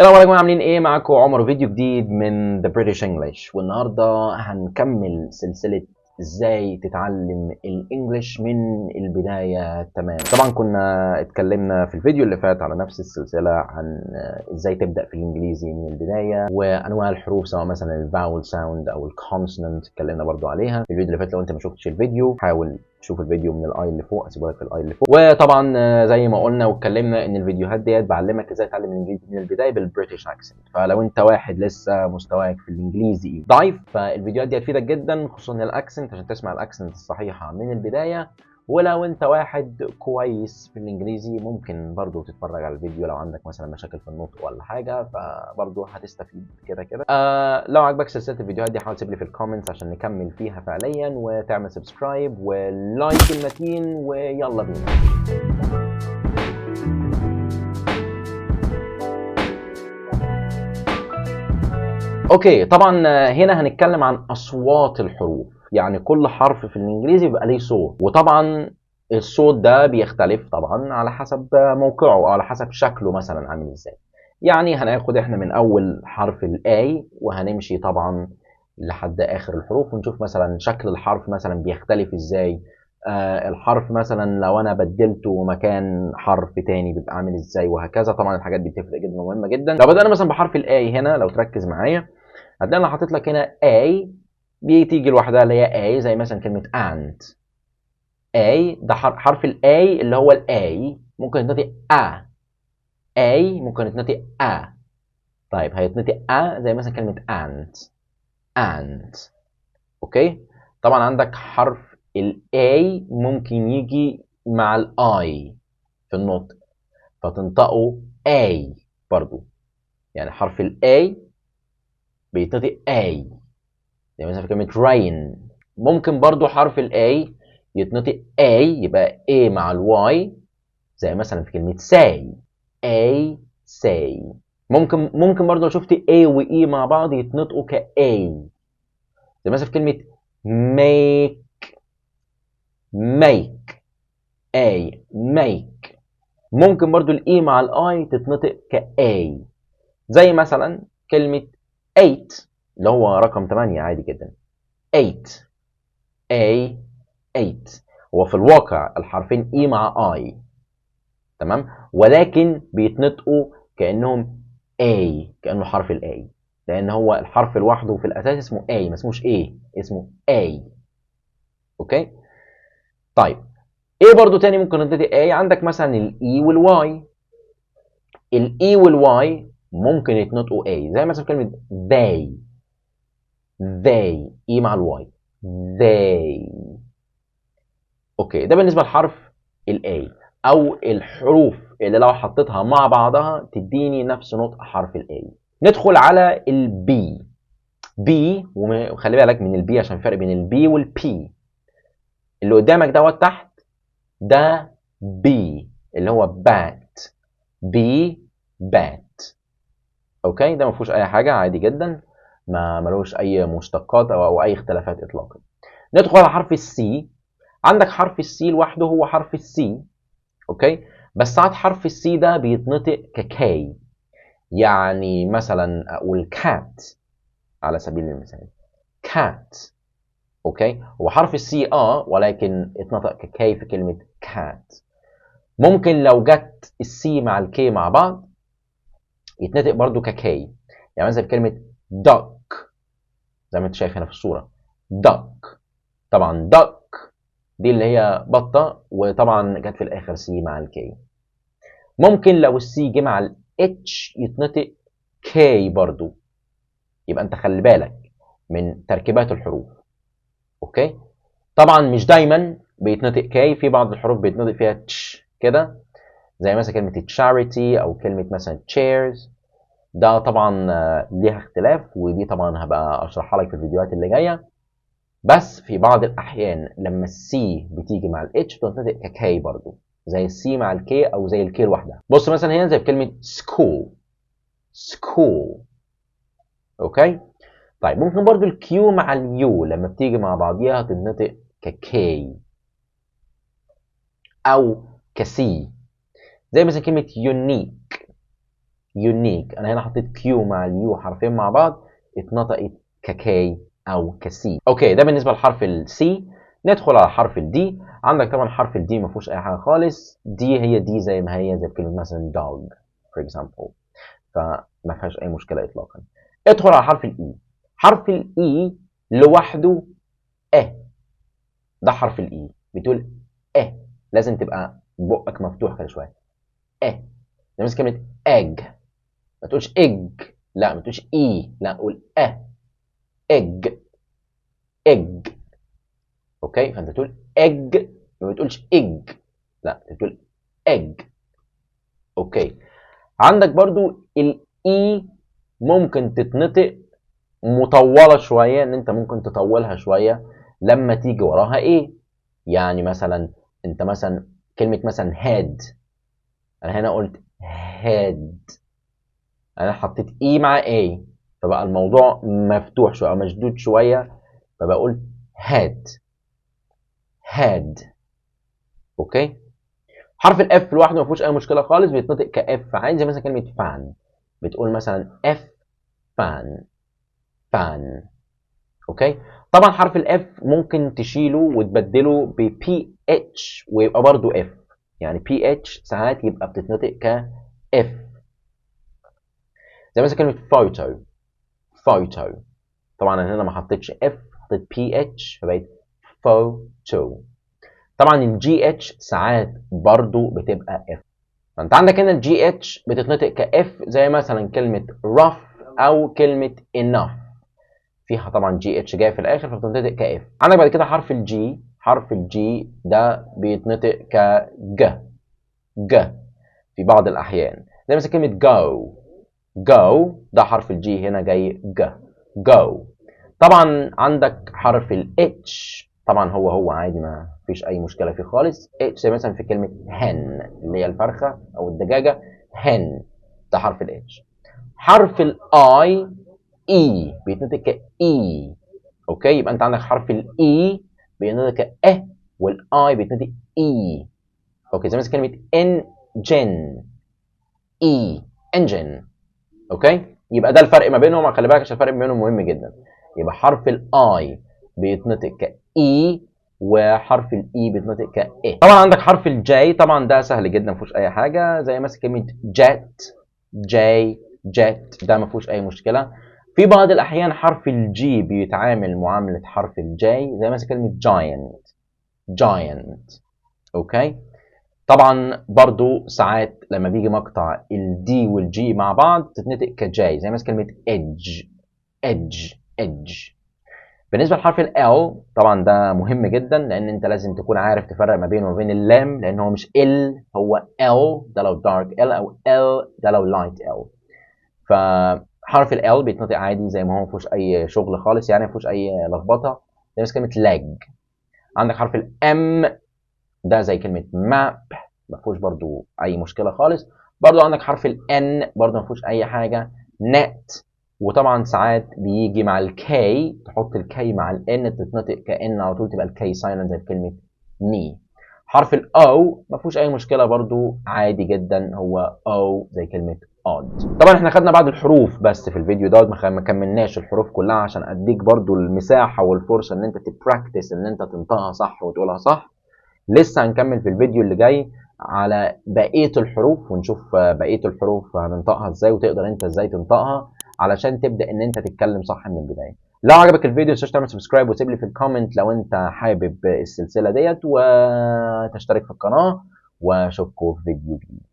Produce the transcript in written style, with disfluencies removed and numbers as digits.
السلام عليكم، عاملين ايه؟ معاكم عمر، فيديو جديد من The British English. والنهارده هنكمل سلسلة ازاي تتعلم الانجليش من البداية. تمام، طبعا كنا اتكلمنا في الفيديو اللي فات على نفس السلسلة عن ازاي تبدأ في الانجليزي من البداية وانواع الحروف، سواء مثلا الفاول ساوند او الكونسونانت، اتكلمنا برضو عليها في الفيديو اللي فات. لو انت ما شفتش الفيديو حاول شوف الفيديو من الاي اللي فوق، هسيبه لك في الاي اللي فوق. وطبعا زي ما قلنا واتكلمنا ان الفيديوهات ديت بعلمك ازاي تتعلم الانجليزي من البدايه بالبريتش اكسنت. فلو انت واحد لسه مستواك في الانجليزي ضعيف فالفيديوهات دي هتفيدك جدا، خصوصا الاكسنت عشان تسمع الاكسنت الصحيحه من البدايه. ولو انت واحد كويس في الانجليزي ممكن برضو تتفرج على الفيديو لو عندك مثلا مشاكل في النطق ولا حاجه، فبرضو هتستفيد كده كده. لو عجبك سلسله الفيديوهات دي حاول تسيب لي في الكومنتس عشان نكمل فيها فعليا، وتعمل سبسكرايب ولايك المتين، ويلا بينا. اوكي، طبعا هنا هنتكلم عن اصوات الحروف. يعني كل حرف في الانجليزي بيبقى ليه صوت، وطبعا الصوت ده بيختلف طبعا على حسب موقعه او على حسب شكله مثلا عامل ازاي. يعني هناخد احنا من اول حرف الاي وهنمشي طبعا لحد اخر الحروف، ونشوف مثلا شكل الحرف مثلا بيختلف ازاي. الحرف مثلا لو انا بدلته مكان حرف تاني بيبقى عامل ازاي، وهكذا. طبعا الحاجات دي بتفرق جدا ومهمه جدا. لو بدأنا مثلا بحرف الاي هنا، لو تركز معايا هتلاقي انا حاطط لك هنا A بتيجي لوحدها اللي هي A، زي مثلا كلمة and. A ده حرف ال A اللي هو ال A ممكن يتنطق A. A ممكن يتنطق A. طيب هيتنطق A زي مثلا كلمة and. اوكي. طبعا عندك حرف ال A ممكن يجي مع ال I في النطق فتنطقه A برضو. يعني حرف ال A بيتنطق A زي مثلا في كلمة rain. ممكن برضو حرف ال A يتنطق A، يبقى A مع ال Y زي مثلا في كلمة say. say. ممكن برضو لو شفت A و E مع بعض يتنطقوا ك A، زي مثلا في كلمة make. make. make. ممكن برضو ال E مع ال I تتنطق ك A، زي مثلا كلمة 8 اللي هو رقم 8 عادي جدا. 8. A 8. هو في الواقع الحرفين E مع I، تمام، ولكن بيتنطقوا كأنهم A، كأنه حرف ال A، لأن هو الحرف لوحده في الأساس اسمه A، ما اسموش A، اسمه A. أوكي؟ طيب إيه برضو تاني ممكن ننطق A؟ عندك مثلا ال E وال Y. ال E وال Y ممكن يتنطقوا A، زي مثلا كلمة they. they E مع ال Y. they. اوكي، ده بالنسبه لحرف الاي او الحروف اللي لو حطيتها مع بعضها تديني نفس نطق حرف الاي. ندخل على البي. بي، وخلي بالك من البي عشان فرق بين البي والبي. اللي قدامك دوت تحت ده بي اللي هو بات. بي بات. اوكي، ده ما فيهوش اي حاجه، عادي جدا، ما ملوش اي مشتقات او اي اختلافات اطلاقا. ندخل على حرف السي. عندك حرف السي لوحده هو حرف السي، اوكي، بس ساعات حرف السي ده بيتنطق ككاي. يعني مثلا اقول كات على سبيل المثال، كات. اوكي، هو حرف السي ولكن اتنطق ككاي في كلمة كات. ممكن لو جت السي مع الكي مع بعض يتنطق برضو ككاي. يعني مثلا في كلمة duck زي ما انت شايف هنا في الصورة duck. طبعا duck دي اللي هي بطة، وطبعا جت في الاخر سي مع الكي. ممكن لو السي جه مع الاتش يتنطق كي برضو. يبقى انت خلي بالك من تركيبات الحروف. اوكي، طبعا مش دايما بيتنطق كي، في بعض الحروف بيتنطق فيها تش كده، زي مثلا كلمة charity او كلمة مثلا chairs. ده طبعا ليها اختلاف، ودي طبعا هبقى اشرحها لك في الفيديوهات اللي جاية. بس في بعض الاحيان لما السي بتيجي مع الاتش بتنطق ككي برضو، زي السي مع الكي او زي الكي لوحدها. بص مثلا هنا زي في كلمة school. school. اوكي. طيب ممكن برضو الكيو مع اليو لما بتيجي مع بعضيها تتنطق ككي او كسي، زي مثلا كلمة unique. unique. انا هنا حطيت Q مع اليو حرفين مع بعض اتنطقت ككي او كسي. اوكي ده بالنسبه لحرف السي. ندخل على حرف الدي. عندك طبعا حرف الدي ما فيهوش اي حاجه خالص، دي هي دي زي ما هي، زي كلمه مثلا dog for example، فما فيهاش اي مشكله اطلاقا. ادخل على حرف الاي. حرف الاي لوحده ده حرف الاي بتقول لازم تبقى بقك مفتوح كده شويه. نمسك كلمه egg، ما تقولش egg، لا ما تقولش اي، لا قول egg egg. اوكي فانت تقول egg، ما بتقولش egg، لا بتقول egg. اوكي عندك برضو الاي ممكن تتنطق مطوله شويه، ان انت ممكن تطولها شويه لما تيجي وراها ايه. يعني مثلا انت مثلا كلمه مثلا head، انا هنا قلت head، انا حطيت اي مع اي فبقى الموضوع مفتوح شويه او مشدود شويه، فبقول head head. اوكي حرف الاف لوحده ما فيهوش اي مشكله خالص، بيتنطق كاف عادي، زي مثلا كلمه فان، بتقول مثلا اف فان فان. اوكي طبعا حرف الاف ممكن تشيله وتبدله ب بي اتش ويبقى برضو اف، يعني بي اتش ساعات يبقى بتتنطق كاف، زي مثلا كلمه photo photo. طبعا انا هنا ما حطيتش اف، حطيت بي اتش فبقت photo. طبعا الجي اتش ساعات برضو بتبقى اف، فانت عندك هنا الجي اتش بتتنطق كاف، زي مثلا كلمه rough او كلمه enough، فيها طبعا جي اتش جاي في الاخر فبتنطق كاف. عندك بعد كده حرف الجي. حرف الجي ده بيتنطق كج ج في بعض الاحيان، زي مثلا كلمه go go، ده حرف الجي هنا جاي ج go. طبعا عندك حرف الاتش، طبعا هو عادي ما فيش اي مشكله فيه خالص. اتش زي مثلا في كلمه hen اللي هي الفرخه او الدجاجه hen، ده حرف الاتش. حرف الاي اي بيتنطق كاي. اوكي يبقى انت عندك حرف الاي بيتنطق والاي بيتنطق اي. اوكي زي مثلا كلمه انجن اي انجن. اوكي يبقى ده الفرق ما بينهم، خلي بالك عشان الفرق ما بينهم مهم جدا. يبقى حرف الاي بيتنطق كاي وحرف الاي بيتنطق كاي. طبعا عندك حرف الجي، طبعا ده سهل جدا ما فيهوش اي حاجه، زي مثلا كلمه جت جي جت، ده ما فيهوش اي مشكله. في بعض الاحيان حرف الجي بيتعامل معامله حرف الجي، زي مثلا كلمه giant giant. اوكي طبعا برضو ساعات لما بيجي مقطع الدي والجي مع بعض تتنطق كجاي، زي مثلا كلمه edge edge edge. بالنسبه لحرف ال طبعا ده مهم جدا، لان انت لازم تكون عارف تفرق ما بينه وما بين اللام، لان هو مش ال، هو ال ده لو dark ال، او ال ده لو light ال. فحرف ال بيتنطق عادي زي ما هو، ما فيهوش اي شغل خالص، يعني ما فيهوش اي لخبطه، زي مثلا كلمه leg. عندك حرف الام ده زي كلمه map، ما فيهوش برضو اي مشكله خالص. برضو عندك حرف الان برضو ما فيهوش اي حاجه net. وطبعا ساعات بيجي مع الكي، تحط الكي مع الان تتنطق كان على طول، تبقى الكي سايلنت زي في كلمه ني. حرف الاو ما فيهوش اي مشكله برضو عادي جدا، هو او زي كلمه odd. طبعا احنا خدنا بعض الحروف بس في الفيديو دوت، ما كملناش الحروف كلها عشان اديك برضو المساحه والفرصه ان انت تبراكتس ان انت تنطقها صح وتقولها صح. لسه هنكمل في الفيديو اللي جاي على بقية الحروف، ونشوف بقية الحروف هننطقها ازاي وتقدر انت ازاي تنطقها علشان تبدأ ان انت تتكلم صح من البداية. لو عجبك الفيديو متنساش تعمل سبسكرايب وتسيب لي في الكومنت لو انت حابب السلسلة ديت، وتشترك في القناة، واشوفكم في فيديو جديد.